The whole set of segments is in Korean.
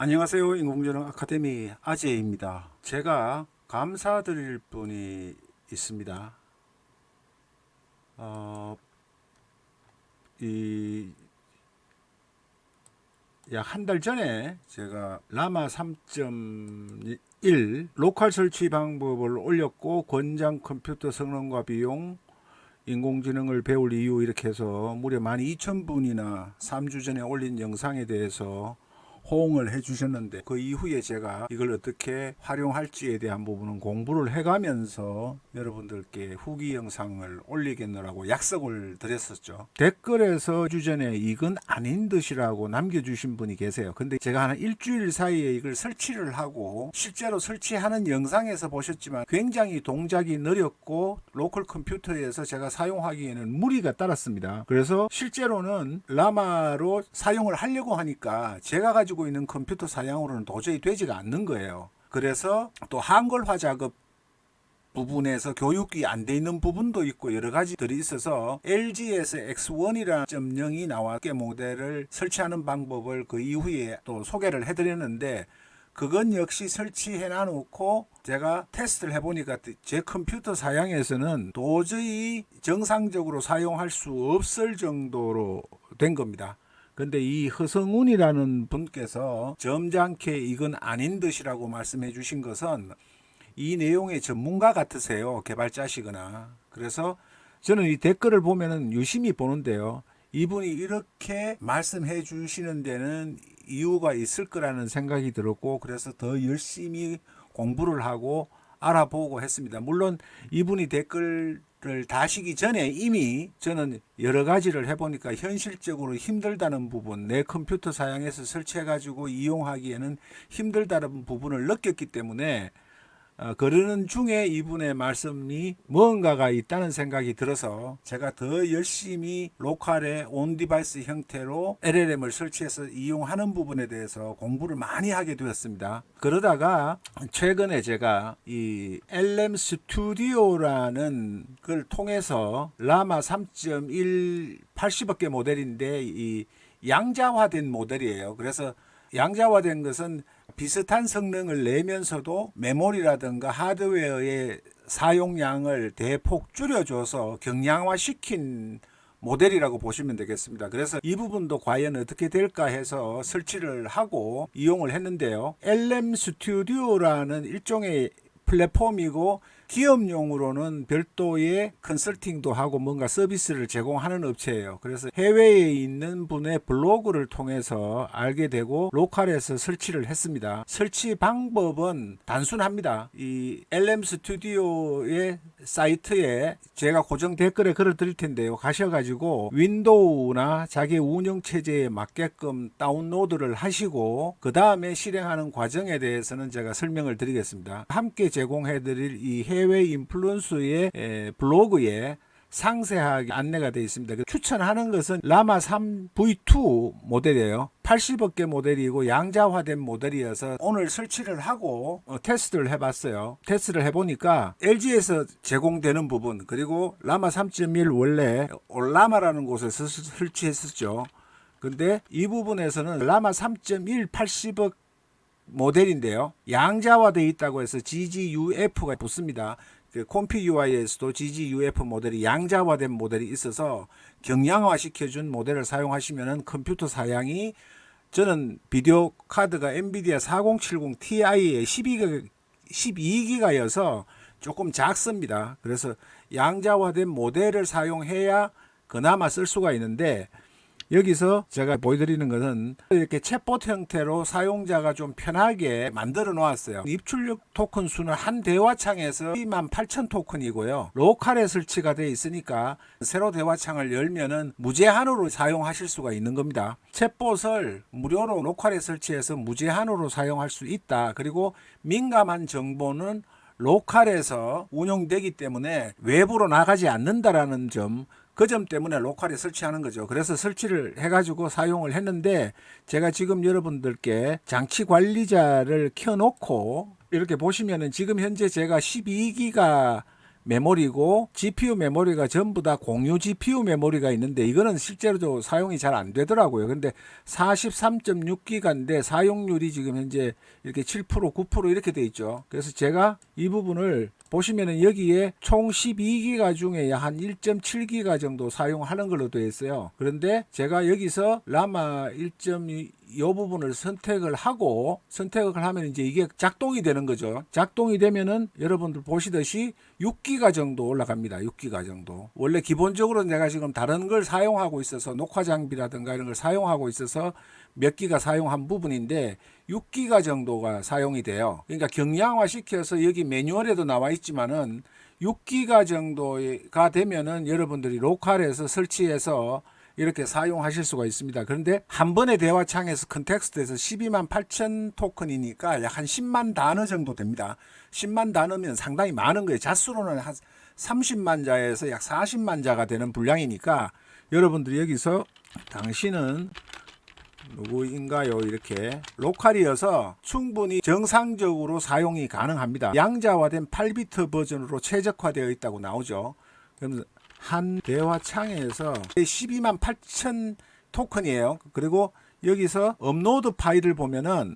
안녕하세요. 인공지능 아카데미 아재입니다. 제가 감사드릴 분이 있습니다. 이 약 한 달 전에 제가 라마 3.1 로컬 설치 방법을 올렸고 권장 컴퓨터 성능과 비용 인공지능을 배울 이유 이렇게 해서 무려 12,000분이나 3주 전에 올린 영상에 대해서 호응을 해주셨는데, 그 이후에 제가 이걸 어떻게 활용할지에 대한 부분은 공부를 해가면서 여러분들께 후기 영상을 올리겠노라고 약속을 드렸었죠. 댓글에서 주전에 이건 아닌 듯이라고 남겨주신 분이 계세요. 근데 제가 한 일주일 사이에 이걸 설치를 하고 실제로 설치하는 영상에서 보셨지만 굉장히 동작이 느렸고 로컬 컴퓨터에서 제가 사용하기에는 무리가 따랐습니다. 그래서 실제로는 라마로 사용을 하려고 하니까 제가 가지고 있는 컴퓨터 사양으로는 도저히 되지가 않는 거예요. 그래서 또 한글화 작업 부분에서 교육이 안 돼 있는 부분도 있고 여러 가지들이 있어서 LG에서 X1이라는 0이 나왔게 모델을 설치하는 방법을 그 이후에 또 소개를 해드렸는데, 그건 역시 설치해 놔놓고 제가 테스트를 해보니까 제 컴퓨터 사양에서는 도저히 정상적으로 사용할 수 없을 정도로 된 겁니다. 근데 이 허성운이라는 분께서 점잖게 이건 아닌 듯이라고 말씀해 주신 것은 이 내용의 전문가 같으세요. 개발자시거나. 그래서 저는 이 댓글을 보면은 유심히 보는데요, 이분이 이렇게 말씀해 주시는 데는 이유가 있을 거라는 생각이 들었고, 그래서 더 열심히 공부를 하고 알아보고 했습니다. 물론 이분이 댓글을 다시기 전에 이미 저는 여러 가지를 해보니까 현실적으로 힘들다는 부분, 내 컴퓨터 사양에서 설치해가지고 이용하기에는 힘들다는 부분을 느꼈기 때문에 그러는 중에 이분의 말씀이 뭔가가 있다는 생각이 들어서 제가 더 열심히 로컬의 온 디바이스 형태로 LLM을 설치해서 이용하는 부분에 대해서 공부를 많이 하게 되었습니다. 그러다가 최근에 제가 이 LM 스튜디오라는 걸 통해서 라마 3.1 80억 개 모델인데 이 양자화된 모델이에요. 그래서 양자화된 것은 비슷한 성능을 내면서도 메모리라든가 하드웨어의 사용량을 대폭 줄여줘서 경량화시킨 모델이라고 보시면 되겠습니다. 그래서 이 부분도 과연 어떻게 될까 해서 설치를 하고 이용을 했는데요. LM 스튜디오라는 일종의 플랫폼이고 기업용으로는 별도의 컨설팅도 하고 뭔가 서비스를 제공하는 업체예요. 그래서 해외에 있는 분의 블로그를 통해서 알게 되고 로컬에서 설치를 했습니다. 설치 방법은 단순합니다. 이 LM 스튜디오의 사이트에 제가 고정 댓글에 글을 드릴 텐데요, 가셔가지고 윈도우나 자기 운영체제에 맞게끔 다운로드를 하시고 그 다음에 실행하는 과정에 대해서는 제가 설명을 드리겠습니다. 함께 제공해드릴 이 해외 인플루언서의 블로그에 상세하게 안내가 되어 있습니다. 추천하는 것은 라마 3 V2 모델이에요. 80억 개 모델이고 양자화된 모델이어서 오늘 설치를 하고 테스트를 해봤어요. 테스트를 해보니까 LG에서 제공되는 부분, 그리고 라마 3.1 원래 올라마라는 곳에서 설치했었죠. 근데 이 부분에서는 라마 3.1 80억 모델인데요, 양자화되어 있다고 해서 GGUF가 붙습니다. 그 콤피 UI에서도 GGUF 모델이 양자화된 모델이 있어서 경량화 시켜준 모델을 사용하시면 컴퓨터 사양이, 저는 비디오 카드가 엔비디아 4070 Ti의 12기가여서 조금 작습니다. 그래서 양자화된 모델을 사용해야 그나마 쓸 수가 있는데, 여기서 제가 보여드리는 것은 이렇게 챗봇 형태로 사용자가 좀 편하게 만들어 놓았어요. 입출력 토큰 수는 한 대화창에서 28,000 토큰이고요. 로컬에 설치가 되어 있으니까 세로 대화창을 열면은 무제한으로 사용하실 수가 있는 겁니다. 챗봇을 무료로 로컬에 설치해서 무제한으로 사용할 수 있다. 그리고 민감한 정보는 로컬에서 운용되기 때문에 외부로 나가지 않는다라는 점, 그 점 때문에 로컬에 설치하는 거죠. 그래서 설치를 해가지고 사용을 했는데, 제가 지금 여러분들께 장치 관리자를 켜놓고 이렇게 보시면은 지금 현재 제가 12기가 메모리고 GPU 메모리가 전부 다 공유 GPU 메모리가 있는데 이거는 실제로도 사용이 잘 안 되더라고요. 근데 43.6기가인데 사용률이 지금 현재 이렇게 7%, 9% 이렇게 돼 있죠. 그래서 제가 이 부분을 보시면은 여기에 총 12기가 중에 한 1.7기가 정도 사용하는 걸로 되어 있어요. 그런데 제가 여기서 라마 1.2 이 부분을 선택을 하면 이제 이게 작동이 되는 거죠. 작동이 되면은 여러분들 보시듯이 6기가 정도 올라갑니다. 6기가 정도. 원래 기본적으로 내가 지금 다른 걸 사용하고 있어서 녹화 장비라든가 이런 걸 사용하고 있어서 몇 기가 사용한 부분인데 6기가 정도가 사용이 돼요. 그러니까 경량화 시켜서 여기 매뉴얼에도 나와 있지만은 6기가 정도가 되면은 여러분들이 로컬에서 설치해서 이렇게 사용하실 수가 있습니다. 그런데 한 번의 대화창에서 컨텍스트에서 12만 8천 토큰이니까 약 한 10만 단어 정도 됩니다. 10만 단어면 상당히 많은 거예요. 자수로는 한 30만 자에서 약 40만 자가 되는 분량이니까 여러분들이 여기서 당신은 누구인가요? 이렇게 로컬이어서 충분히 정상적으로 사용이 가능합니다. 양자화된 8비트 버전으로 최적화되어 있다고 나오죠. 그러면 한 대화창에서 12만 8천 토큰이에요. 그리고 여기서 업로드 파일을 보면은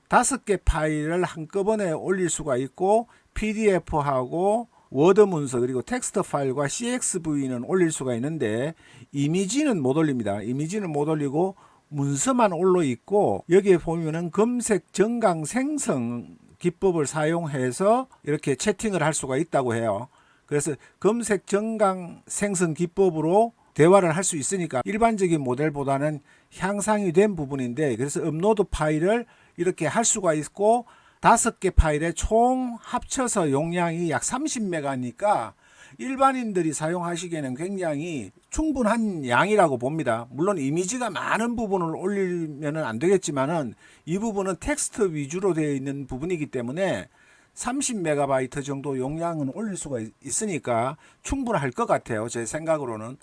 5개 파일을 한꺼번에 올릴 수가 있고 PDF하고 워드 문서 그리고 텍스트 파일과 CXV는 올릴 수가 있는데 이미지는 못 올립니다. 이미지는 못 올리고 문서만 올려 있고 여기에 보면은 검색 정강 생성 기법을 사용해서 이렇게 채팅을 할 수가 있다고 해요. 그래서 검색 정강 생성 기법으로 대화를 할 수 있으니까 일반적인 모델보다는 향상이 된 부분인데 그래서 업로드 파일을 이렇게 할 수가 있고 5개 파일에 총 합쳐서 용량이 약 30메가니까 일반인들이 사용하시기에는 굉장히 충분한 양이라고 봅니다. 물론 이미지가 많은 부분을 올리면 안 되겠지만은 이 부분은 텍스트 위주로 되어 있는 부분이기 때문에 30메가바이트 정도 용량은 올릴 수가 있으니까 충분할 것 같아요. 제 생각으로는.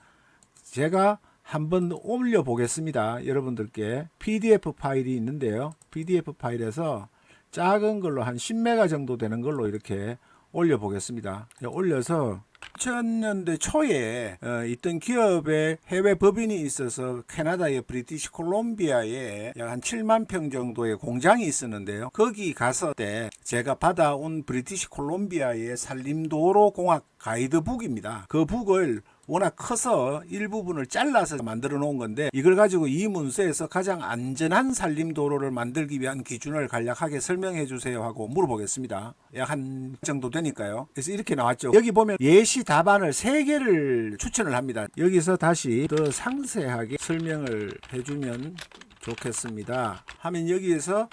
제가 한번 올려 보겠습니다. 여러분들께 PDF 파일이 있는데요. PDF 파일에서 작은 걸로 한 10메가 정도 되는 걸로 이렇게 올려 보겠습니다. 올려서 2000년대 초에 있던 기업의 해외 법인이 있어서 캐나다의 브리티시 콜롬비아에 약 한 7만 평 정도의 공장이 있었는데요. 거기 갔을 때 제가 받아온 브리티시 콜롬비아의 산림도로 공학 가이드북입니다. 그 북을 워낙 커서 일부분을 잘라서 만들어 놓은 건데 이걸 가지고 이 문서에서 가장 안전한 산림도로를 만들기 위한 기준을 간략하게 설명해 주세요 하고 물어보겠습니다. 약 한 정도 되니까요. 그래서 이렇게 나왔죠. 여기 보면 예시 답안을 3개를 추천을 합니다. 여기서 다시 더 상세하게 설명을 해주면 좋겠습니다 하면 여기에서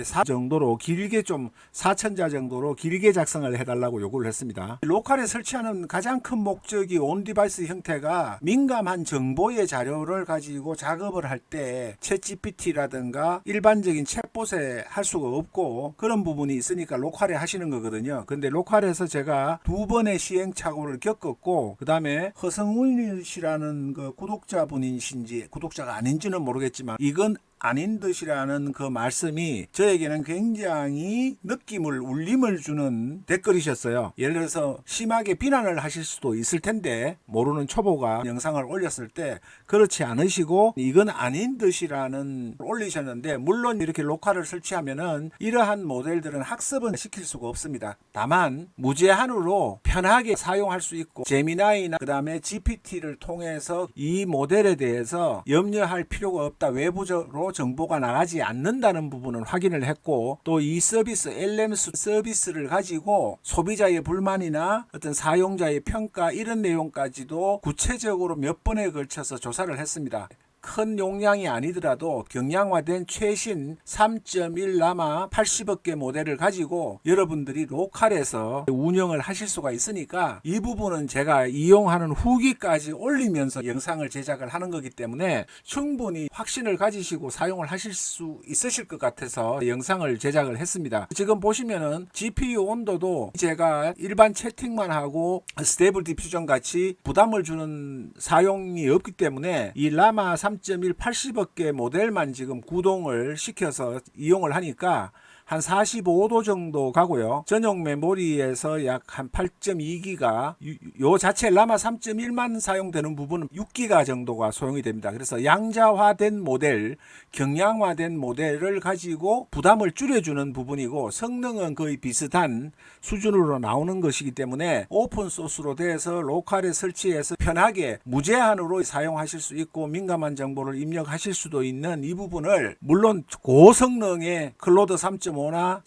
4 정도로 길게 좀 4,000자 정도로 길게 작성을 해달라고 요구를 했습니다. 로컬에 설치하는 가장 큰 목적이 온 디바이스 형태가 민감한 정보의 자료를 가지고 작업을 할 때 챗GPT라든가 일반적인 챗봇에 할 수가 없고 그런 부분이 있으니까 로컬에 하시는 거거든요. 근데 로컬에서 제가 2번의 시행착오를 겪었고 그 다음에 허성훈 씨라는 그 구독자분이신지 구독자가 아닌지는 모르겠지만 이건 아닌 듯이라는 그 말씀이 저에게는 굉장히 느낌을 울림을 주는 댓글이셨어요. 예를 들어서 심하게 비난을 하실 수도 있을 텐데 모르는 초보가 영상을 올렸을 때 그렇지 않으시고 이건 아닌 듯이라는 올리셨는데 물론 이렇게 로컬을 설치하면은 이러한 모델들은 학습은 시킬 수가 없습니다. 다만 무제한으로 편하게 사용할 수 있고 제미나이나 그 다음에 GPT를 통해서 이 모델에 대해서 염려할 필요가 없다. 외부적으로 정보가 나가지 않는다는 부분은 확인을 했고 또 이 서비스 LMS 서비스를 가지고 소비자의 불만이나 어떤 사용자의 평가 이런 내용까지도 구체적으로 몇 번에 걸쳐서 조사를 했습니다. 큰 용량이 아니더라도 경량화된 최신 3.1 라마 80억 개 모델을 가지고 여러분들이 로컬에서 운영을 하실 수가 있으니까 이 부분은 제가 이용하는 후기까지 올리면서 영상을 제작을 하는 거기 때문에 충분히 확신을 가지시고 사용을 하실 수 있으실 것 같아서 영상을 제작을 했습니다. 지금 보시면은 GPU 온도도 제가 일반 채팅만 하고 스테이블 디퓨전 같이 부담을 주는 사용이 없기 때문에 이 라마 3.1 80억 개 모델만 지금 구동을 시켜서 이용을 하니까 한 45도 정도 가고요. 전용 메모리에서 약 한 8.2기가, 요 자체 라마 3.1만 사용되는 부분은 6기가 정도가 소용이 됩니다. 그래서 양자화된 모델, 경량화된 모델을 가지고 부담을 줄여주는 부분이고, 성능은 거의 비슷한 수준으로 나오는 것이기 때문에 오픈소스로 돼서 로컬에 설치해서 편하게 무제한으로 사용하실 수 있고, 민감한 정보를 입력하실 수도 있는 이 부분을, 물론 고성능의 클로드 3.5나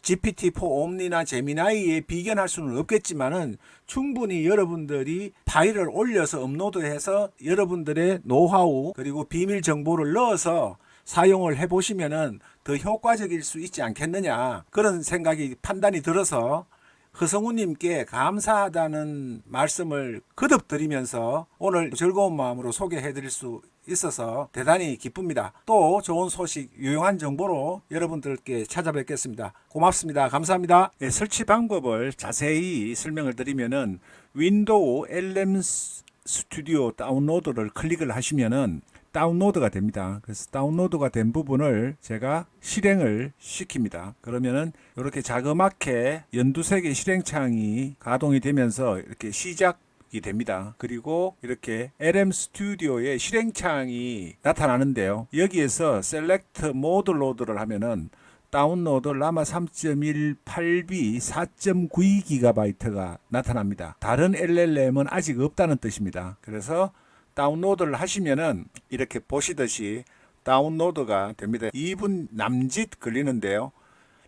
GPT-4 옴니나 제미나이에 비견할 수는 없겠지만은, 충분히 여러분들이 파일을 올려서 업로드해서 여러분들의 노하우 그리고 비밀 정보를 넣어서 사용을 해보시면은 더 효과적일 수 있지 않겠느냐, 그런 생각이 판단이 들어서 허성우님께 감사하다는 말씀을 거듭 드리면서 오늘 즐거운 마음으로 소개해드릴 수 있어서 대단히 기쁩니다. 또 좋은 소식, 유용한 정보로 여러분들께 찾아뵙겠습니다. 고맙습니다. 감사합니다. 네, 설치 방법을 자세히 설명을 드리면은, 윈도우 LM 스튜디오 다운로드를 클릭을 하시면은 다운로드가 됩니다. 그래서 다운로드가 된 부분을 제가 실행을 시킵니다. 그러면은 이렇게 자그맣게 연두색의 실행창이 가동이 되면서 이렇게 시작이 됩니다. 그리고 이렇게 LM 스튜디오의 실행창이 나타나는데요. 여기에서 셀렉트 모드 로드를 하면은 다운로드 라마 3.1 8B 4.92GB가 나타납니다. 다른 LLM은 아직 없다는 뜻입니다. 그래서 다운로드를 하시면은 이렇게 보시듯이 다운로드가 됩니다. 2분 남짓 걸리는데요.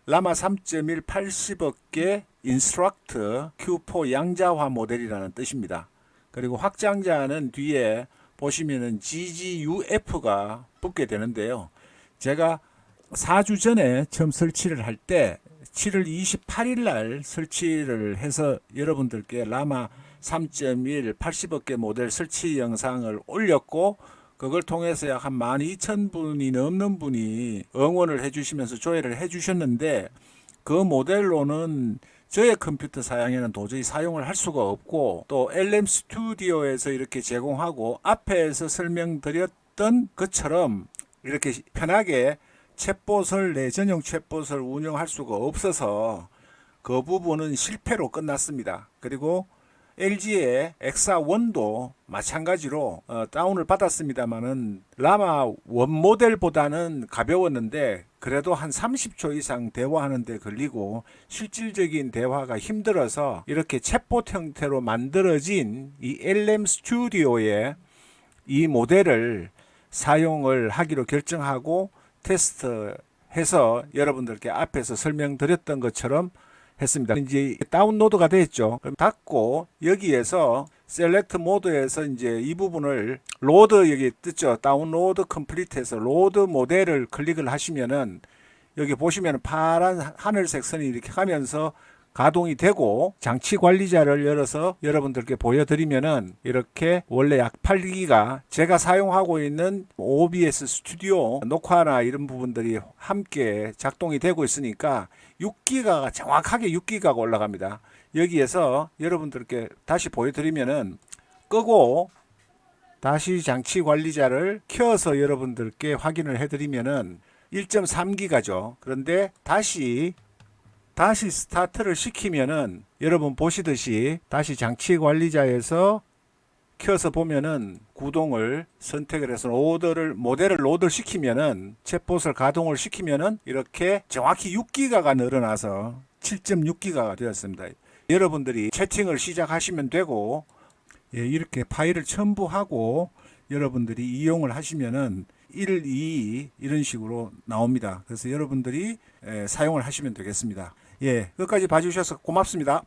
라마 3.1 80억개 인스트럭트 Q4 양자화 모델이라는 뜻입니다. 그리고 확장자는 뒤에 보시면은 GGUF가 붙게 되는데요. 제가 4주 전에 처음 설치를 할 때 7월 28일 날 설치를 해서 여러분들께 라마 3.1 80억개 모델 설치 영상을 올렸고, 그걸 통해서 약 한 12,000분이 넘는 분이 응원을 해주시면서 조회를 해주셨는데, 그 모델로는 저의 컴퓨터 사양에는 도저히 사용을 할 수가 없고, 또 LM 스튜디오에서 이렇게 제공하고 앞에서 설명드렸던 것처럼 이렇게 편하게 챗봇을, 내 전용 챗봇을 운영할 수가 없어서 그 부분은 실패로 끝났습니다. 그리고 LG의 엑사1도 마찬가지로 다운을 받았습니다만은 라마 1 모델보다는 가벼웠는데, 그래도 한 30초 이상 대화하는데 걸리고 실질적인 대화가 힘들어서 이렇게 챗봇 형태로 만들어진 이 LM 스튜디오의 이 모델을 사용을 하기로 결정하고 테스트해서 여러분들께 앞에서 설명드렸던 것처럼 했습니다. 이제 다운로드가 됐죠. 그럼 닫고 여기에서 셀렉트 모드에서 이제 이 부분을 로드, 여기 뜨죠. 다운로드 컴플리트해서 로드 모델을 클릭을 하시면은 여기 보시면 파란 하늘색 선이 이렇게 가면서 가동이 되고, 장치 관리자를 열어서 여러분들께 보여드리면은 이렇게 원래 약 8기가 제가 사용하고 있는 OBS 스튜디오 녹화나 이런 부분들이 함께 작동이 되고 있으니까 6기가가 정확하게 6기가가 올라갑니다. 여기에서 여러분들께 다시 보여드리면은 끄고 다시 장치 관리자를 켜서 여러분들께 확인을 해드리면은 1.3기가죠. 그런데 다시 스타트를 시키면은 여러분 보시듯이 다시 장치 관리자에서 켜서 보면은 구동을 선택을 해서 모델을 로드를 시키면은 챗봇을 가동을 시키면은 이렇게 정확히 6기가가 늘어나서 7.6기가가 되었습니다. 여러분들이 채팅을 시작하시면 되고, 이렇게 파일을 첨부하고 여러분들이 이용을 하시면은 1, 2 이런 식으로 나옵니다. 그래서 여러분들이 사용을 하시면 되겠습니다. 끝까지 봐주셔서 고맙습니다.